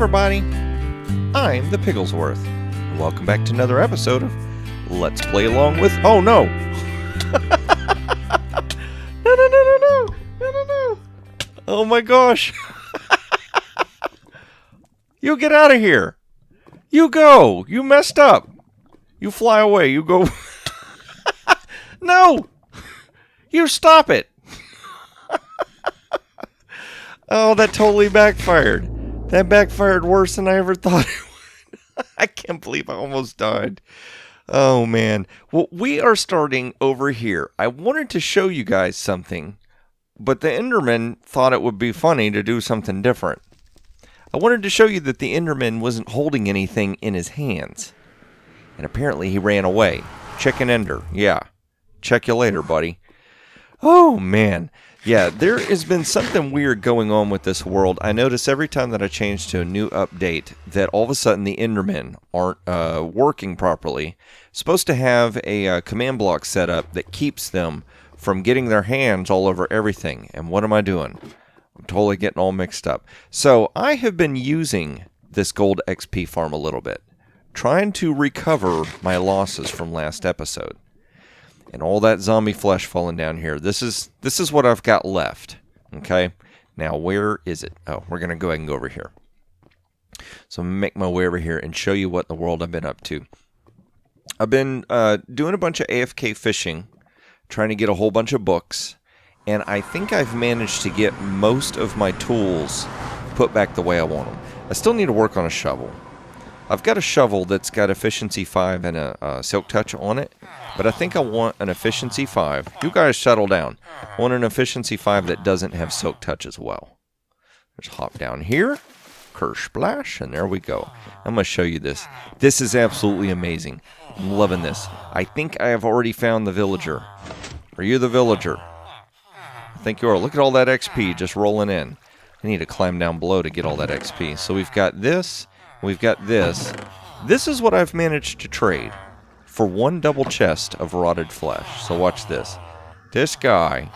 everybody, I'm the Pigglesworth. Welcome back to another episode of Let's Play Along with... Oh no! No. Oh my gosh. You get out of here. You go. You messed up. You fly away. You go. No. You stop it. Oh, that totally backfired. That backfired worse than I ever thought it would. I can't believe I almost died. Oh, man. Well, we are starting over here. I wanted to show you guys something, but the Enderman thought it would be funny to do something different. I wanted to show you that the Enderman wasn't holding anything in his hands. And apparently he ran away. Chicken Ender. Yeah. Check you later, buddy. Oh, man. Yeah, there has been something weird going on with this world. I notice every time that I change to a new update that all of a sudden the Endermen aren't working properly. Supposed to have a command block set up that keeps them from getting their hands all over everything. And what am I doing? I'm totally getting all mixed up. So I have been using this gold XP farm a little bit, trying to recover my losses from last episode. And all that zombie flesh falling down here. This is what I've got left. Okay? Now, where is it? Oh, we're going to go ahead and go over here. So I'm going to make my way over here and show you what in the world I've been up to. I've been doing a bunch of AFK fishing, trying to get a whole bunch of books, and I think I've managed to get most of my tools put back the way I want them. I still need to work on a shovel. I've got a shovel that's got efficiency 5 and a silk touch on it, but I think I want an efficiency 5. You guys settle down. I want an efficiency 5 that doesn't have silk touch as well. Just hop down here, curse splash, and there we go. I'm going to show you this. This is absolutely amazing. I'm loving this. I think I have already found the villager. Are you the villager? I think you are. Look at all that XP just rolling in. I need to climb down below to get all that XP. So we've got this. We've got this. This is what I've managed to trade for one double chest of rotted flesh. So watch this. This guy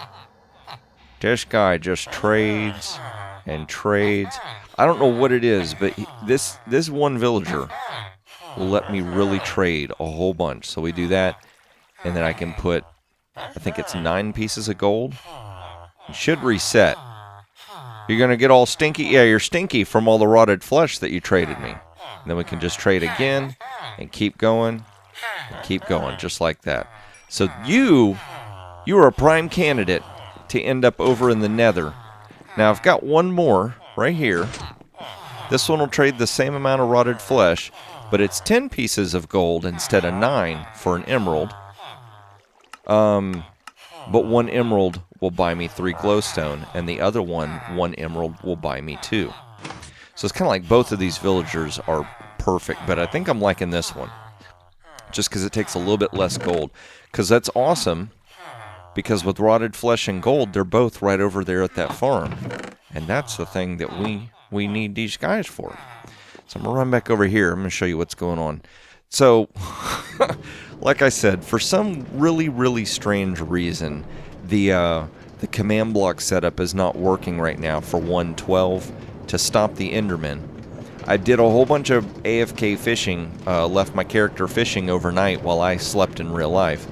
just trades and trades. I don't know what it is, but this one villager will let me really trade a whole bunch. So we do that, and then I can put, I think it's 9 pieces of gold. It should reset. You're going to get all stinky? Yeah, you're stinky from all the rotted flesh that you traded me. And then we can just trade again and keep going, just like that. So you are a prime candidate to end up over in the nether. Now, I've got one more right here. This one will trade the same amount of rotted flesh, but it's 10 pieces of gold instead of 9 for an emerald. But one emerald will buy me 3 glowstone, and the other one emerald will buy me 2. So it's kind of like both of these villagers are perfect, but I think I'm liking this one. Just because it takes a little bit less gold. Because that's awesome, because with rotted flesh and gold, they're both right over there at that farm. And that's the thing that we need these guys for. So I'm going to run back over here. I'm going to show you what's going on. So, like I said, for some really, really strange reason, the command block setup is not working right now for 1.12 to stop the Enderman. I did a whole bunch of AFK fishing, left my character fishing overnight while I slept in real life.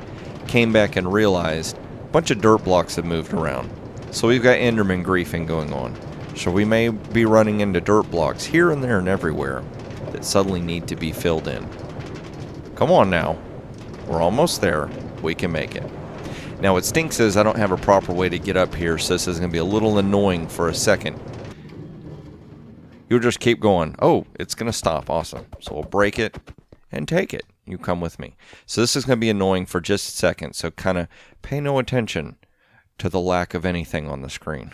Came back and realized a bunch of dirt blocks have moved around. So we've got Enderman griefing going on. So we may be running into dirt blocks here and there and everywhere that suddenly need to be filled in. Come on now. We're almost there. We can make it. Now what stinks is I don't have a proper way to get up here, so this is going to be a little annoying for a second. You'll just keep going. Oh, it's going to stop. Awesome. So we'll break it and take it. You come with me. So this is going to be annoying for just a second, so kind of pay no attention to the lack of anything on the screen.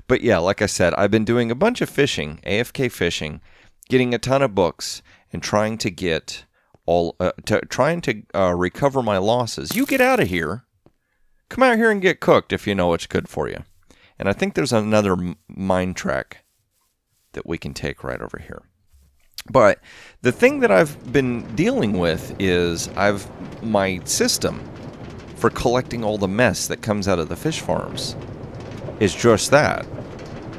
But yeah, like I said, I've been doing a bunch of fishing, AFK fishing, getting a ton of books, and trying to get recover my losses. You get out of here. Come out here and get cooked if you know what's good for you. And I think there's another mine track that we can take right over here. But the thing that I've been dealing with is my system for collecting all the mess that comes out of the fish farms is just that.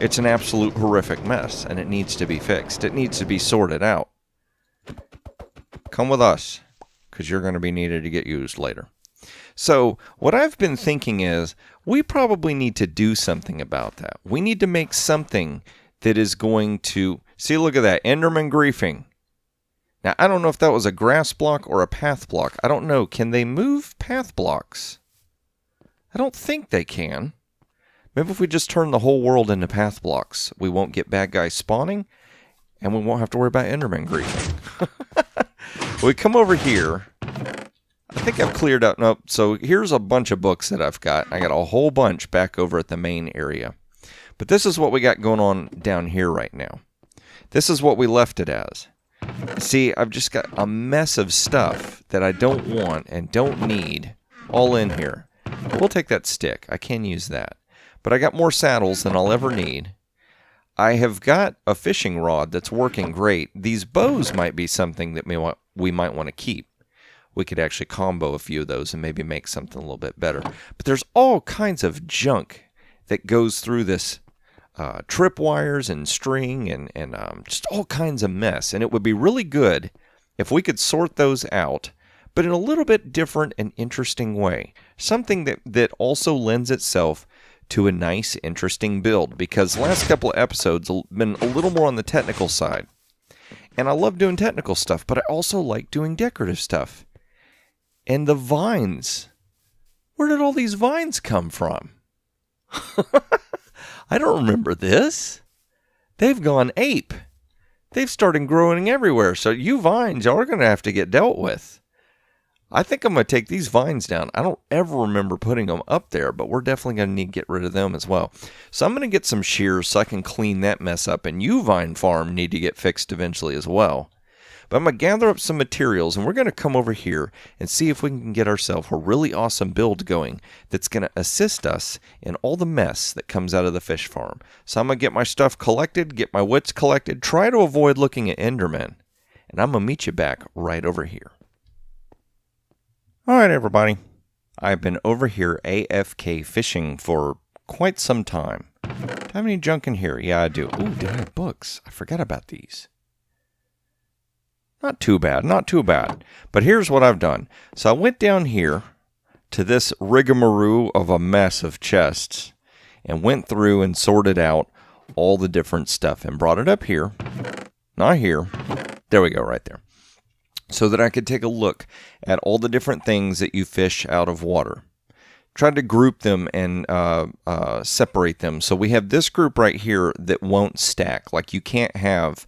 it's an absolute horrific mess, and it needs to be fixed. It needs to be sorted out. Come with us, because you're going to be needed to get used later. So what I've been thinking is we probably need to do something about that. We need to make something that is going to... See, look at that. Enderman griefing. Now, I don't know if that was a grass block or a path block. I don't know. Can they move path blocks? I don't think they can. Maybe if we just turn the whole world into path blocks, we won't get bad guys spawning, and we won't have to worry about Enderman griefing. We come over here. I think I've cleared out... Nope. So here's a bunch of books that I've got. I got a whole bunch back over at the main area. But this is what we got going on down here right now. This is what we left it as. See, I've just got a mess of stuff that I don't want and don't need all in here. We'll take that stick. I can use that. But I got more saddles than I'll ever need. I have got a fishing rod that's working great. These bows might be something that we might want to keep. We could actually combo a few of those and maybe make something a little bit better. But there's all kinds of junk that goes through this tripwires and string and just all kinds of mess. And it would be really good if we could sort those out, but in a little bit different and interesting way. Something that also lends itself to a nice, interesting build. Because the last couple of episodes have been a little more on the technical side. And I love doing technical stuff, but I also like doing decorative stuff. And the vines. Where did all these vines come from? I don't remember this. They've gone ape. They've started growing everywhere. So you vines are going to have to get dealt with. I think I'm going to take these vines down. I don't ever remember putting them up there, but we're definitely going to need to get rid of them as well. So I'm going to get some shears so I can clean that mess up. And you, vine farm, need to get fixed eventually as well. But I'm going to gather up some materials, and we're going to come over here and see if we can get ourselves a really awesome build going that's going to assist us in all the mess that comes out of the fish farm. So I'm going to get my stuff collected, get my wits collected, try to avoid looking at Endermen, and I'm going to meet you back right over here. All right, everybody. I've been over here AFK fishing for quite some time. Do I have any junk in here? Yeah, I do. Ooh, did I have books? I forgot about these. Not too bad, not too bad. But here's what I've done. So I went down here to this rigmarole of a mess of chests and went through and sorted out all the different stuff and brought it up here. Not here. There we go, right there. So that I could take a look at all the different things that you fish out of water. Tried to group them and separate them. So we have this group right here that won't stack. Like you can't have,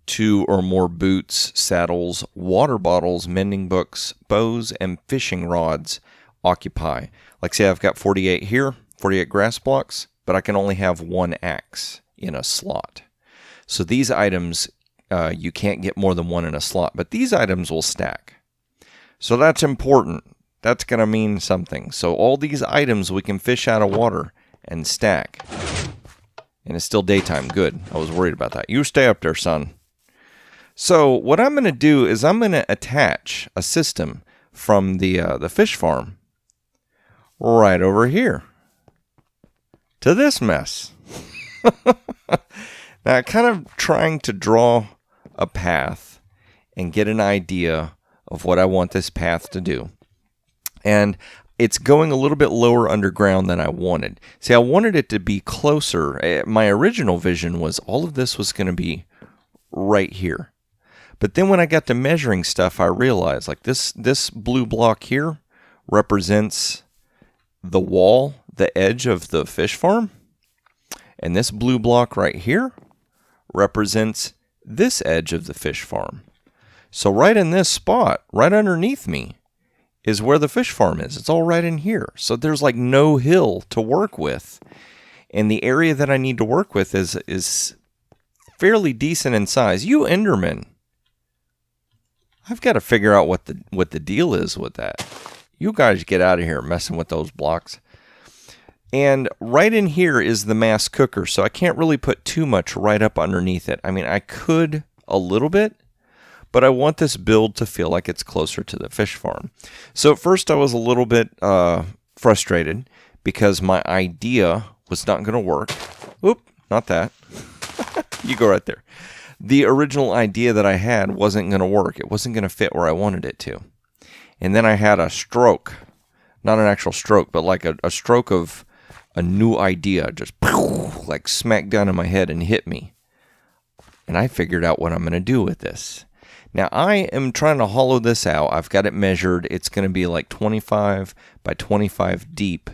2 or more boots, saddles, water bottles, mending books, bows, and fishing rods occupy. Like say I've got 48 here, 48 grass blocks, but I can only have 1 axe in a slot. So these items, you can't get more than 1 in a slot, but these items will stack. So that's important. That's going to mean something. So all these items we can fish out of water and stack. And it's still daytime. Good. I was worried about that. You stay up there, son. So what I'm going to do is I'm going to attach a system from the fish farm right over here to this mess. Now, kind of trying to draw a path and get an idea of what I want this path to do. And it's going a little bit lower underground than I wanted. See, I wanted it to be closer. My original vision was all of this was going to be right here. But then when I got to measuring stuff, I realized like this blue block here represents the wall, the edge of the fish farm. And this blue block right here represents this edge of the fish farm. So right in this spot, right underneath me, is where the fish farm is. It's all right in here. So there's like no hill to work with. And the area that I need to work with is fairly decent in size. You Endermen, I've got to figure out what the deal is with that. You guys get out of here messing with those blocks. And right in here is the mass cooker, so I can't really put too much right up underneath it. I mean, I could a little bit, but I want this build to feel like it's closer to the fish farm. So at first I was a little bit frustrated because my idea was not going to work. Oop, not that. You go right there. The original idea that I had wasn't going to work. It wasn't going to fit where I wanted it to. And then I had a stroke. Not an actual stroke, but like a stroke of a new idea. Just like smacked down in my head and hit me. And I figured out what I'm going to do with this. Now, I am trying to hollow this out. I've got it measured. It's going to be like 25 by 25 deep,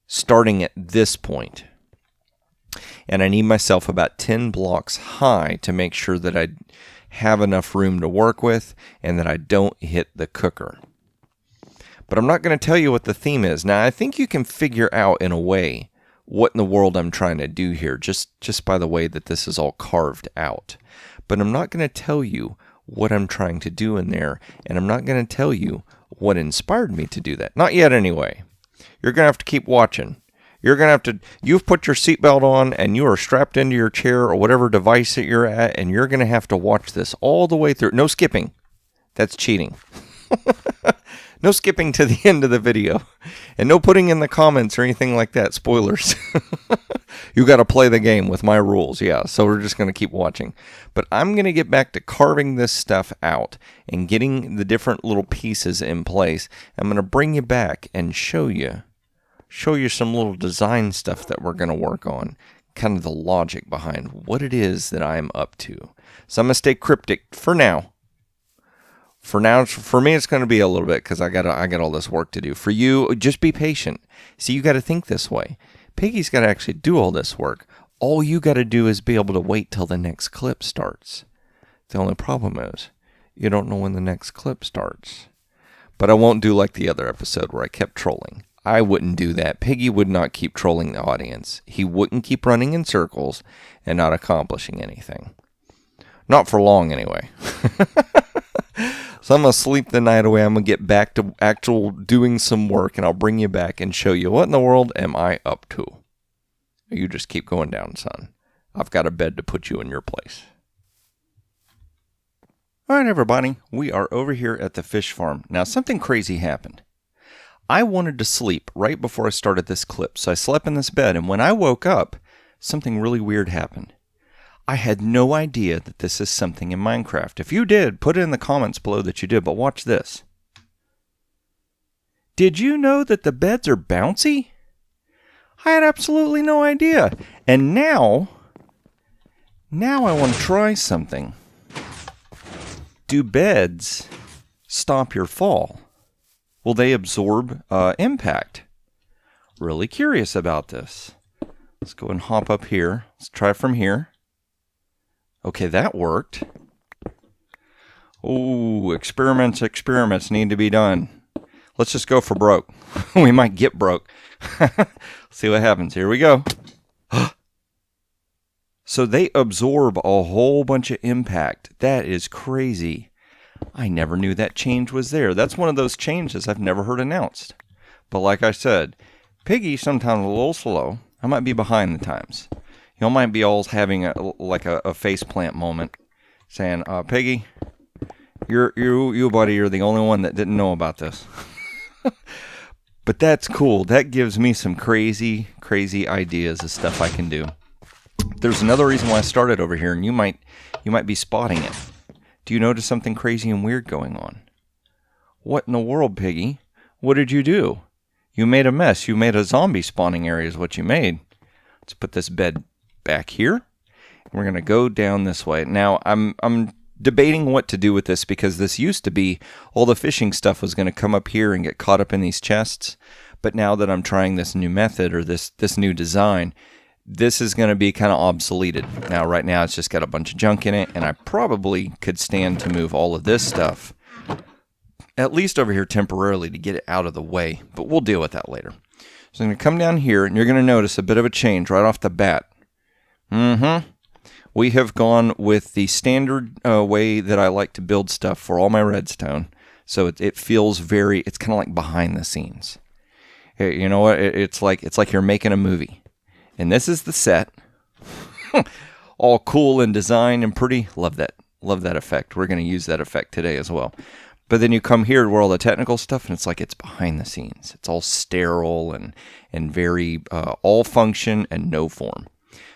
starting at this point. And I need myself about 10 blocks high to make sure that I have enough room to work with and that I don't hit the cooker. But I'm not going to tell you what the theme is. Now, I think you can figure out in a way what in the world I'm trying to do here, just by the way that this is all carved out. But I'm not going to tell you what I'm trying to do in there, and I'm not going to tell you what inspired me to do that. Not yet, anyway. You're going to have to keep watching. You're going to have to, you've put your seatbelt on, and you are strapped into your chair or whatever device that you're at, and you're going to have to watch this all the way through. No skipping. That's cheating. No skipping to the end of the video. And no putting in the comments or anything like that. Spoilers. You got to play the game with my rules. Yeah, so we're just going to keep watching. But I'm going to get back to carving this stuff out and getting the different little pieces in place. I'm going to bring you back and show you some little design stuff that we're going to work on. Kind of the logic behind what it is that I'm up to. So I'm going to stay cryptic for now. For me, it's going to be a little bit because I got all this work to do. For you, just be patient. See, you got to think this way. Piggy's got to actually do all this work. All you got to do is be able to wait till the next clip starts. The only problem is you don't know when the next clip starts. But I won't do like the other episode where I kept trolling. I wouldn't do that. Piggy would not keep trolling the audience. He wouldn't keep running in circles and not accomplishing anything. Not for long, anyway. So I'm going to sleep the night away. I'm going to get back to actual doing some work, and I'll bring you back and show you what in the world am I up to. You just keep going down, son. I've got a bed to put you in your place. All right, everybody. We are over here at the fish farm. Now, something crazy happened. I wanted to sleep right before I started this clip, so I slept in this bed, and when I woke up, something really weird happened. I had no idea that this is something in Minecraft. If you did, put it in the comments below that you did, but watch this. Did you know that the beds are bouncy? I had absolutely no idea. And now I want to try something. Do beds stop your fall? Will they absorb impact? Really curious about this. Let's go and hop up here. Let's try from here. Okay, that worked. Oh, experiments need to be done. Let's just go for broke. We might get broke. See what happens. Here we go. So they absorb a whole bunch of impact. That is crazy. I never knew that change was there. That's one of those changes I've never heard announced. But like I said, Piggy sometimes a little slow. I might be behind the times. You might be all having a faceplant moment, saying, "Piggy, you buddy, you're the only one that didn't know about this." But that's cool. That gives me some crazy ideas of stuff I can do. There's another reason why I started over here, and you might be spotting it. Do you notice something crazy and weird going on? What in the world, Piggy? What did you do? You made a mess. You made a zombie spawning area is what you made. Let's put this bed back here. We're going to go down this way. Now, I'm debating what to do with this because this used to be all the fishing stuff was going to come up here and get caught up in these chests. But now that I'm trying this new method or this new design, this is going to be kind of obsoleted. Now, right now, it's just got a bunch of junk in it, and I probably could stand to move all of this stuff, at least over here temporarily, to get it out of the way. But we'll deal with that later. So I'm going to come down here, and you're going to notice a bit of a change right off the bat. We have gone with the standard way that I like to build stuff for all my redstone. So it feels it's kind of like behind the scenes. You know what? It's like you're making a movie. And this is the set. All cool and design and pretty. Love that effect. We're going to use that effect today as well. But then you come here where all the technical stuff, and it's like it's behind the scenes. It's all sterile and very all function and no form.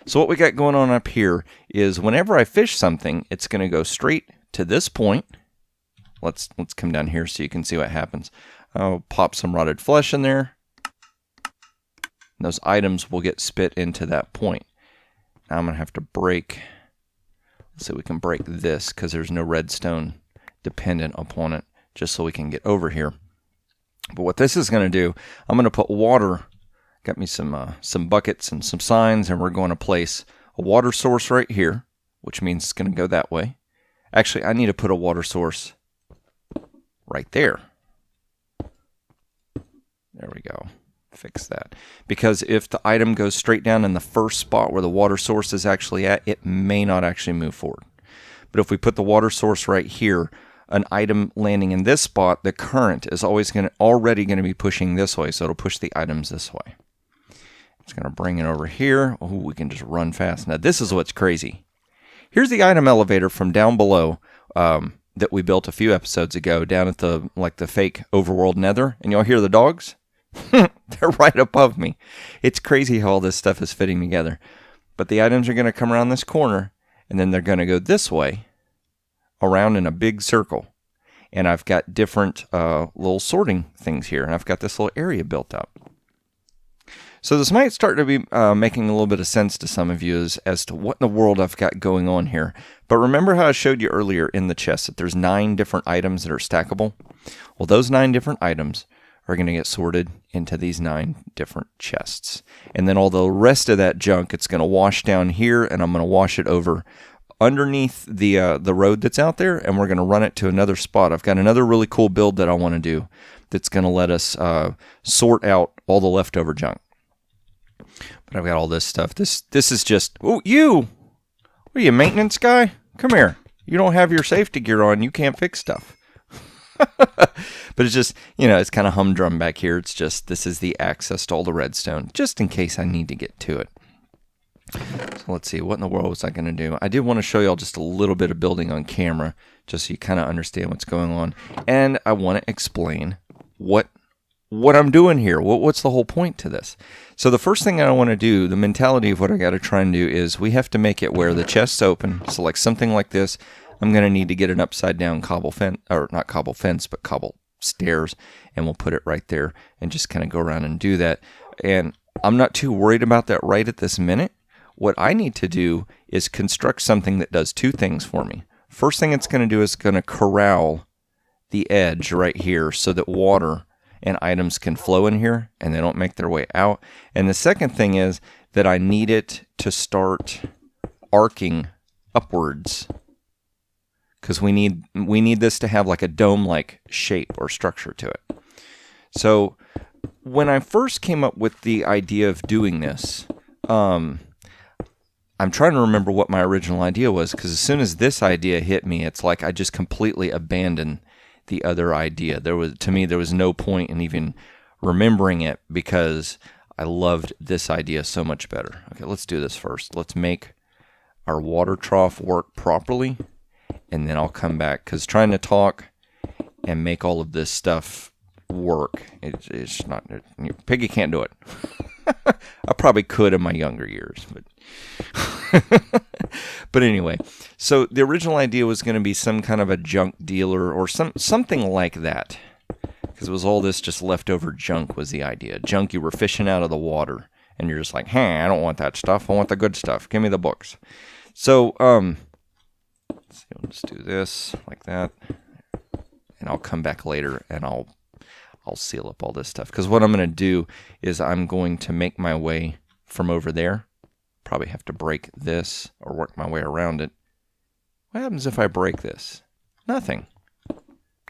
So what we got going on up here is whenever I fish something, it's going to go straight to this point. Let's come down here so you can see what happens. I'll pop some rotted flesh in there. And those items will get spit into that point. Now I'm going to have to break. Let's see if we can break this because there's no redstone dependent upon it, just so we can get over here. But what this is going to do, I'm going to put water. Got me some buckets and some signs, and we're going to place a water source right here, which means it's going to go that way. Actually, I need to put a water source right there. There we go. Fix that. Because if the item goes straight down in the first spot where the water source is actually at, it may not actually move forward. But if we put the water source right here, an item landing in this spot, the current is already going to be pushing this way, so it'll push the items this way. It's going to bring it over here. Oh, we can just run fast. Now, this is what's crazy. Here's the item elevator from down below that we built a few episodes ago down at the fake overworld nether. And you'll hear the dogs. They're right above me. It's crazy how all this stuff is fitting together. But the items are going to come around this corner, and then they're going to go this way, around in a big circle. And I've got different little sorting things here. And I've got this little area built up. So this might start to be making a little bit of sense to some of you as to what in the world I've got going on here. But remember how I showed you earlier in the chest that there's 9 different items that are stackable? Well, those 9 different items are going to get sorted into these 9 different chests. And then all the rest of that junk, it's going to wash down here, and I'm going to wash it over underneath the road that's out there, and we're going to run it to another spot. I've got another really cool build that I want to do that's going to let us sort out all the leftover junk. But I've got all this stuff. This is just... Oh, you! What are you, maintenance guy? Come here. You don't have your safety gear on. You can't fix stuff. But it's just, it's kind of humdrum back here. It's just, this is the access to all the redstone, just in case I need to get to it. So let's see, what in the world was I going to do? I did want to show y'all just a little bit of building on camera, just so you kind of understand what's going on. And I want to explain what I'm doing here. What's the whole point to this? So the first thing I want to do, the mentality of what I got to try and do is we have to make it where the chest's open. So like something like this, I'm going to need to get an upside down cobble fence, or not cobble fence, but cobble stairs, and we'll put it right there and just kind of go around and do that. And I'm not too worried about that right at this minute. What I need to do is construct something that does 2 things for me. First thing it's going to do is going to corral the edge right here so that water and items can flow in here and they don't make their way out. And the second thing is that I need it to start arcing upwards, because we need this to have like a dome-like shape or structure to it. So when I first came up with the idea of doing this, I'm trying to remember what my original idea was, because as soon as this idea hit me, it's like I just completely abandoned the other idea. To me, there was no point in even remembering it, because I loved this idea so much better. Okay, let's do this first. Let's make our water trough work properly, and then I'll come back, because trying to talk and make all of this stuff work, it's not... Piggy can't do it. I probably could in my younger years, but... But anyway, so the original idea was going to be some kind of a junk dealer or something like that, because it was all this just leftover junk was the idea. Junk you were fishing out of the water, and you're just like, hey, I don't want that stuff. I want the good stuff. Give me the books. So, let's see, I'll just do this like that, and I'll come back later and I'll seal up all this stuff, because what I'm going to do is I'm going to make my way from over there. Probably have to break this or work my way around it. What happens if I break this? Nothing.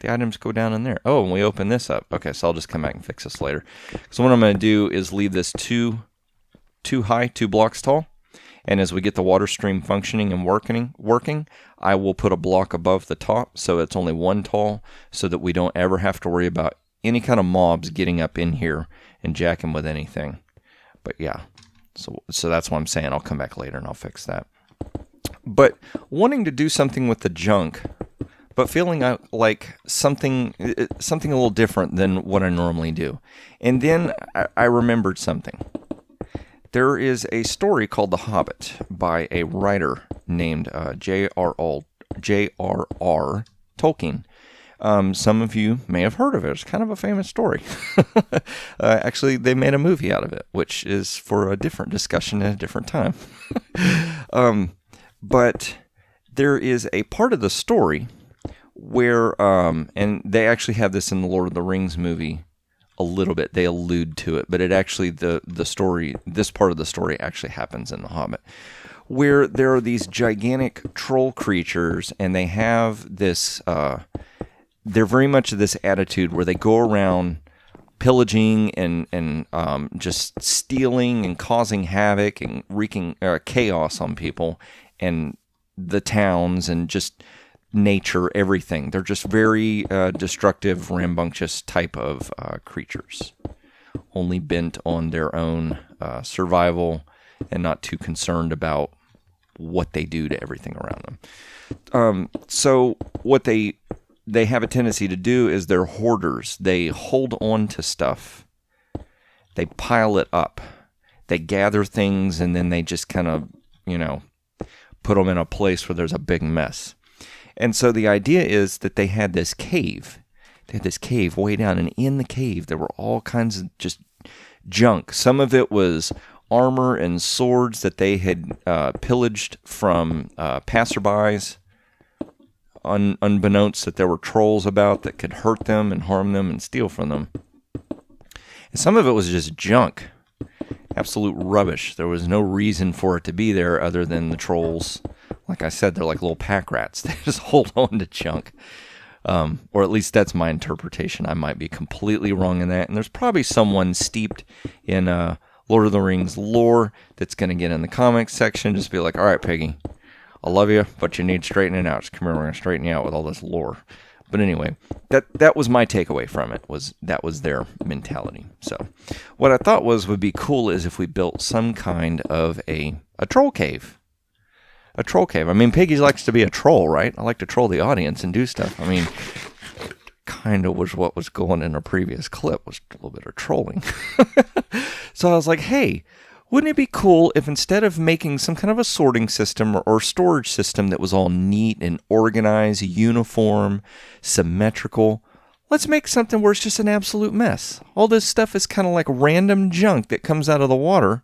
The items go down in there. Oh, and we open this up. Okay, so I'll just come back and fix this later. So what I'm going to do is leave this too high, 2 blocks tall. And as we get the water stream functioning and working, I will put a block above the top so it's only 1 tall, so that we don't ever have to worry about any kind of mobs getting up in here and jacking with anything. But yeah. So that's what I'm saying. I'll come back later and I'll fix that. But wanting to do something with the junk, but feeling like something a little different than what I normally do. And then I remembered something. there is a story called The Hobbit by a writer named J.R.R. Tolkien. Some of you may have heard of it. It's kind of a famous story. Actually, they made a movie out of it, which is for a different discussion at a different time. But there is a part of the story where, and they actually have this in the Lord of the Rings movie a little bit. They allude to it, but it actually, the story, this part of the story actually happens in The Hobbit, where there are these gigantic troll creatures, and they have this, they're very much this attitude where they go around pillaging and just stealing and causing havoc and wreaking chaos on people and the towns and just nature, everything. They're just very destructive, rambunctious type of creatures, only bent on their own survival and not too concerned about what they do to everything around them. So what they have a tendency to do is they're hoarders. They hold on to stuff. They pile it up. They gather things and then they just kind of, put them in a place where there's a big mess. And so the idea is that they had this cave. They had this cave way down, and in the cave there were all kinds of just junk. Some of it was armor and swords that they had pillaged from passerbys, unbeknownst that there were trolls about that could hurt them and harm them and steal from them. And some of it was just junk. Absolute rubbish. There was no reason for it to be there other than the trolls. Like I said, they're like little pack rats. They just hold on to junk. Or at least that's my interpretation. I might be completely wrong in that. And there's probably someone steeped in Lord of the Rings lore that's going to get in the comics section. Just be like, all right, Piggy, I love you, but you need straightening out. Just come here, we're going to straighten you out with all this lore. But anyway, that was my takeaway from it, was that was their mentality. So what I thought would be cool is if we built some kind of a troll cave. A troll cave. I mean, Piggy likes to be a troll, right? I like to troll the audience and do stuff. I mean, kind of was what was going in a previous clip, was a little bit of trolling. So I was like, hey, wouldn't it be cool if instead of making some kind of a sorting system or storage system that was all neat and organized, uniform, symmetrical, let's make something where it's just an absolute mess. All this stuff is kind of like random junk that comes out of the water.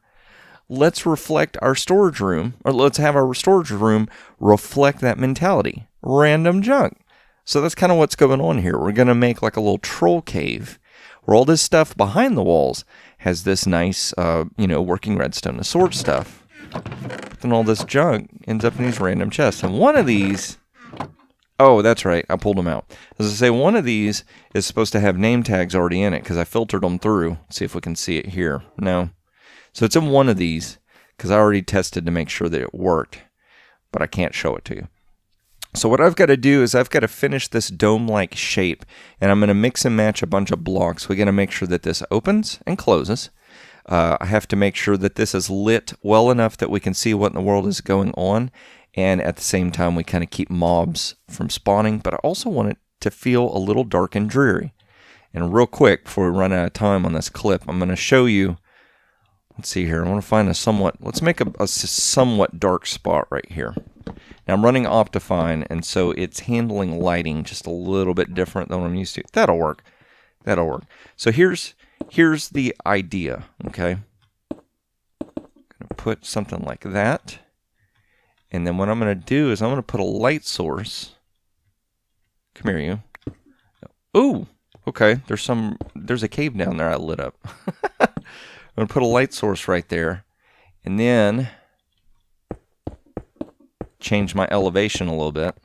Let's reflect our storage room, or let's have our storage room reflect that mentality. Random junk. So that's kind of what's going on here. We're going to make like a little troll cave where all this stuff behind the walls has this nice, working redstone, the sword stuff. But then all this junk ends up in these random chests. And one of these, oh, that's right, I pulled them out. As I say, one of these is supposed to have name tags already in it because I filtered them through. Let's see if we can see it here. No. So it's in one of these because I already tested to make sure that it worked, but I can't show it to you. So what I've got to do is I've got to finish this dome-like shape, and I'm going to mix and match a bunch of blocks. We're going to make sure that this opens and closes. I have to make sure that this is lit well enough that we can see what in the world is going on, and at the same time we kind of keep mobs from spawning, but I also want it to feel a little dark and dreary. And real quick, before we run out of time on this clip, I'm going to show you, let's see here, I want to find let's make a somewhat dark spot right here. Now I'm running Optifine, and so it's handling lighting just a little bit different than what I'm used to. That'll work. So here's the idea, okay? I'm going to put something like that. And then what I'm going to do is I'm going to put a light source. Come here, you. Ooh, okay. There's a cave down there I lit up. I'm going to put a light source right there. And then change my elevation a little bit.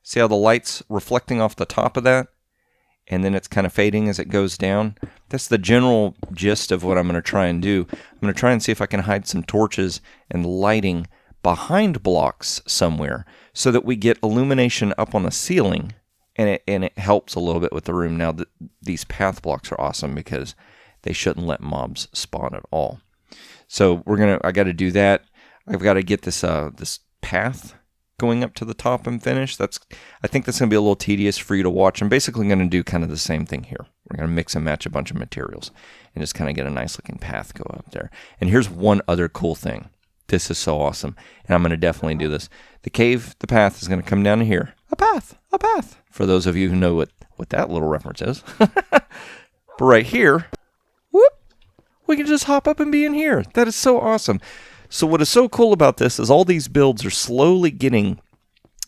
See how the light's reflecting off the top of that? And then it's kind of fading as it goes down. That's the general gist of what I'm going to try and do. I'm going to try and see if I can hide some torches and lighting behind blocks somewhere so that we get illumination up on the ceiling, and it helps a little bit with the room. Now, these path blocks are awesome because they shouldn't let mobs spawn at all. So I got to do that. I've got to get this path going up to the top and finish. I think that's going to be a little tedious for you to watch. I'm basically going to do kind of the same thing here. We're going to mix and match a bunch of materials and just kind of get a nice looking path go up there. And here's one other cool thing. This is so awesome, and I'm going to definitely do this. The path is going to come down here. A path. For those of you who know what that little reference is. But right here, whoop, we can just hop up and be in here. That is so awesome. So what is so cool about this is all these builds are slowly getting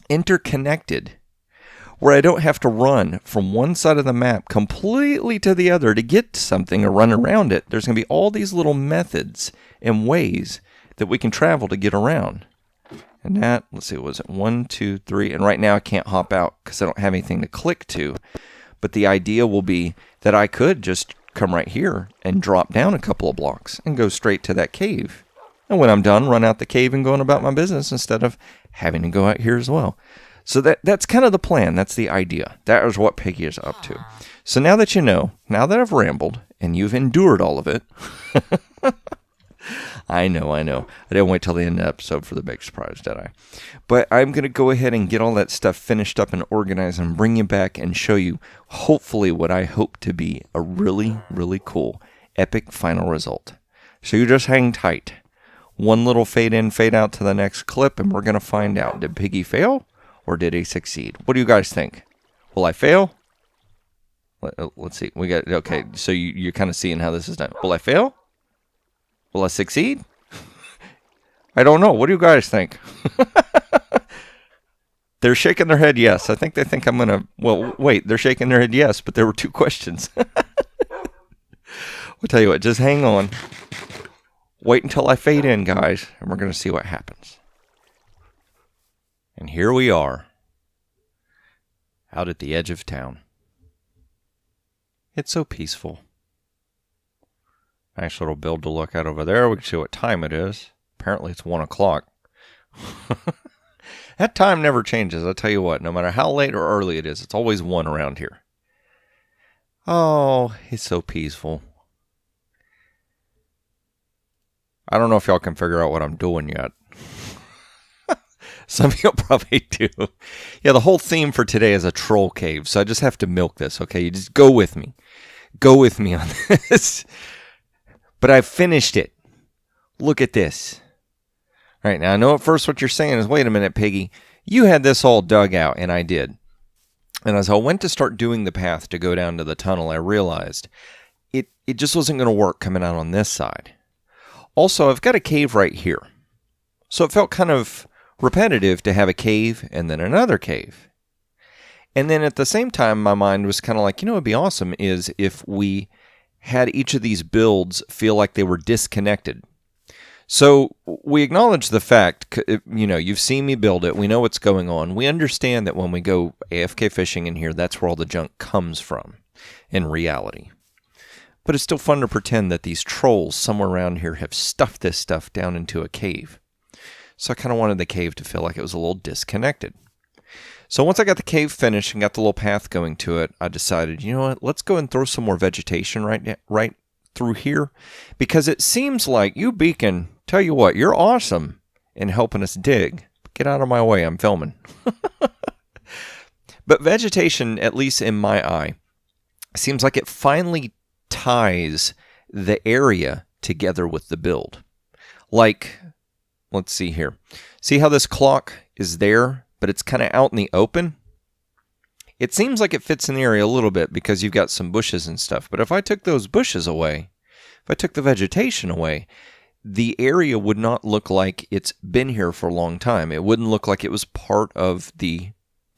interconnected, where I don't have to run from one side of the map completely to the other to get to something or run around it. There's going to be all these little methods and ways that we can travel to get around. And that, let's see, was it 1, 2, 3? And right now I can't hop out because I don't have anything to click to. But the idea will be that I could just come right here and drop down a couple of blocks and go straight to that cave. And when I'm done, run out the cave and going about my business instead of having to go out here as well. So that's kind of the plan. That's the idea. That is what Piggy is up to. So now that you know, now that I've rambled and you've endured all of it, I know. I didn't wait till the end of the episode for the big surprise, did I? But I'm going to go ahead and get all that stuff finished up and organized and bring you back and show you, hopefully, what I hope to be a really, really cool, epic final result. So you just hang tight. One little fade in, fade out to the next clip, and we're going to find out. Did Piggy fail or did he succeed? What do you guys think? Will I fail? Let's see. Okay, so you're kind of seeing how this is done. Will I fail? Will I succeed? I don't know. What do you guys think? They're shaking their head yes. I think they think I'm going to... Well, wait. They're shaking their head yes, but there were 2 questions. I'll tell you what. Just hang on. Wait until I fade in, guys, and we're going to see what happens. And here we are. Out at the edge of town. It's so peaceful. Nice little build to look at over there. We can see what time it is. Apparently it's 1 o'clock. That time never changes. I'll tell you what, no matter how late or early it is, it's always 1 around here. Oh, it's so peaceful. I don't know if y'all can figure out what I'm doing yet. Some of y'all probably do. Yeah, the whole theme for today is a troll cave, so I just have to milk this, okay? You just go with me. Go with me on this. But I've finished it. Look at this. All right, now I know at first what you're saying is, wait a minute, Piggy. You had this all dug out, and I did. And as I went to start doing the path to go down to the tunnel, I realized it just wasn't going to work coming out on this side. Also, I've got a cave right here. So it felt kind of repetitive to have a cave and then another cave. And then at the same time, my mind was kind of like, what would be awesome is if we had each of these builds feel like they were disconnected. So we acknowledge the fact, you've seen me build it. We know what's going on. We understand that when we go AFK fishing in here, that's where all the junk comes from in reality. But it's still fun to pretend that these trolls somewhere around here have stuffed this stuff down into a cave. So I kind of wanted the cave to feel like it was a little disconnected. So once I got the cave finished and got the little path going to it, I decided, you know what, let's go and throw some more vegetation right through here. Because it seems like you, Beacon, tell you what, you're awesome in helping us dig. Get out of my way, I'm filming. But vegetation, at least in my eye, seems like it finally ties the area together with the build. Like, let's see here. See how this clock is there, but it's kind of out in the open? It seems like it fits in the area a little bit because you've got some bushes and stuff. But if I took those bushes away, if I took the vegetation away, the area would not look like it's been here for a long time. It wouldn't look like it was part of the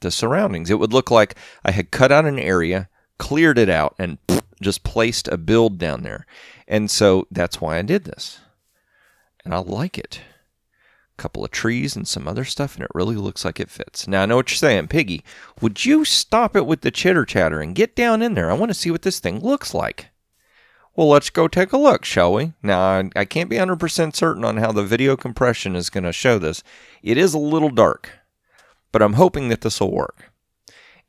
surroundings. It would look like I had cut out an area, cleared it out, and just placed a build down there. And so that's why I did this. And I like it. A couple of trees and some other stuff, and it really looks like it fits. Now, I know what you're saying. Piggy, would you stop it with the chitter-chatter and get down in there? I want to see what this thing looks like. Well, let's go take a look, shall we? Now, I can't be 100% certain on how the video compression is going to show this. It is a little dark, but I'm hoping that this will work.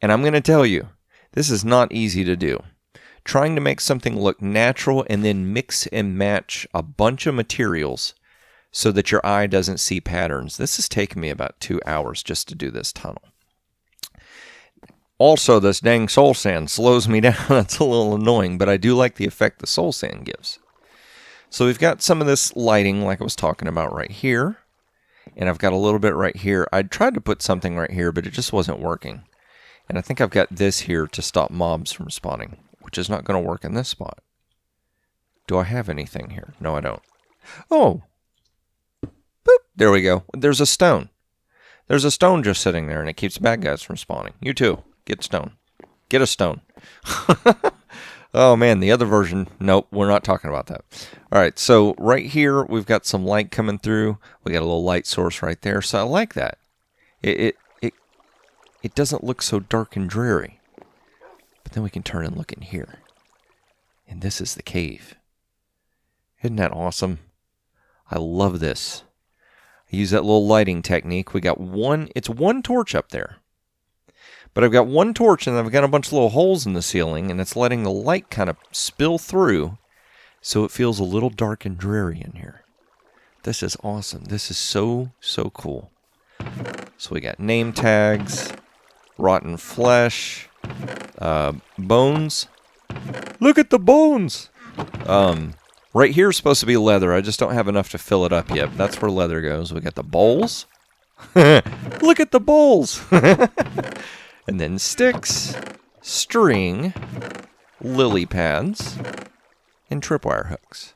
And I'm going to tell you, this is not easy to do. Trying to make something look natural and then mix and match a bunch of materials so that your eye doesn't see patterns. This has taken me about 2 hours just to do this tunnel. Also, this dang soul sand slows me down. It's a little annoying, but I do like the effect the soul sand gives. So we've got some of this lighting like I was talking about right here. And I've got a little bit right here. I tried to put something right here, but it just wasn't working. And I think I've got this here to stop mobs from spawning, which is not going to work in this spot. Do I have anything here? No, I don't. Oh! Boop! There we go. There's a stone. There's a stone just sitting there, and it keeps bad guys from spawning. You too. Get stone. Get a stone. Oh, man, the other version, nope, we're not talking about that. All right, so right here, we've got some light coming through. We got a little light source right there, so I like that. It doesn't look so dark and dreary. But then we can turn and look in here. And this is the cave. Isn't that awesome? I love this. I use that little lighting technique. We got it's one torch up there. But I've got one torch and I've got a bunch of little holes in the ceiling, and it's letting the light kind of spill through so it feels a little dark and dreary in here. This is awesome. This is so, so cool. So we got name tags, rotten flesh, bones. Look at the bones! Right here is supposed to be leather. I just don't have enough to fill it up yet. That's where leather goes. We got the bowls. Look at the bowls! And then sticks, string, lily pads, and tripwire hooks.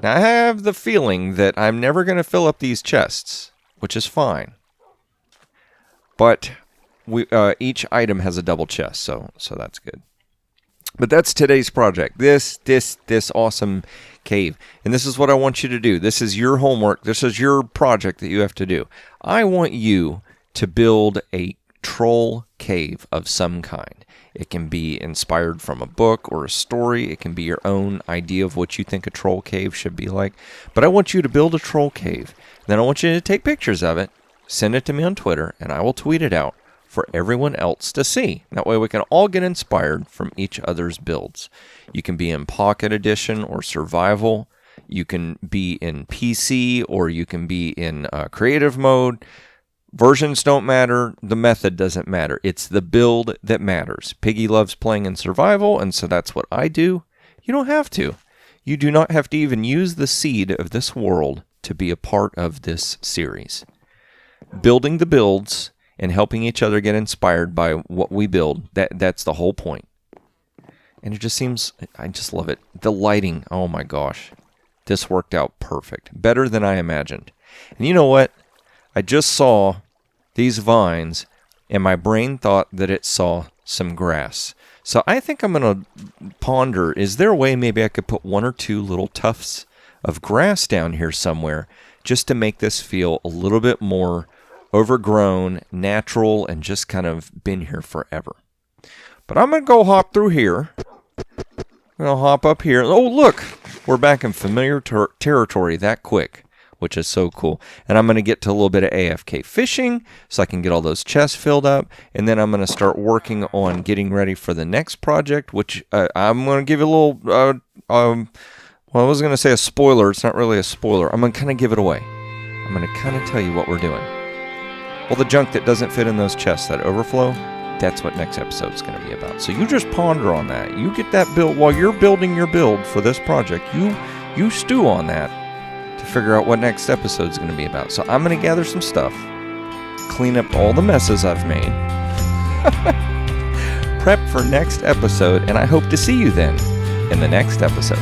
Now I have the feeling that I'm never going to fill up these chests, which is fine. But each item has a double chest, so that's good. But that's today's project. This awesome cave. And this is what I want you to do. This is your homework. This is your project that you have to do. I want you to build a troll cave of some kind. It can be inspired from a book or a story. It can be your own idea of what you think a troll cave should be like. But I want you to build a troll cave. Then I want you to take pictures of it, send it to me on Twitter, and I will tweet it out for everyone else to see. That way we can all get inspired from each other's builds. You can be in Pocket Edition or Survival. You can be in PC, or you can be in creative mode. Versions don't matter. The method doesn't matter. It's the build that matters. Piggy loves playing in survival, and so that's what I do. You don't have to. You do not have to even use the seed of this world to be a part of this series. Building the builds and helping each other get inspired by what we build, that's the whole point. And it just seems, I just love it. The lighting, oh my gosh. This worked out perfect. Better than I imagined. And you know what? I just saw these vines, and my brain thought that it saw some grass. So I think I'm going to ponder, is there a way maybe I could put 1 or 2 little tufts of grass down here somewhere just to make this feel a little bit more overgrown, natural, and just kind of been here forever. But I'm going to go hop through here. I'm going to hop up here. Oh, look! We're back in familiar territory that quick, which is so cool. And I'm going to get to a little bit of AFK fishing so I can get all those chests filled up. And then I'm going to start working on getting ready for the next project, which I'm going to give you a little, well, I was going to say a spoiler. It's not really a spoiler. I'm going to kind of give it away. I'm going to kind of tell you what we're doing. Well, the junk that doesn't fit in those chests, that overflow, that's what next episode is going to be about. So you just ponder on that. You get that build while you're building your build for this project. You stew on that to figure out what next episode is going to be about. So I'm going to gather some stuff, clean up all the messes I've made, prep for next episode, and I hope to see you then in the next episode.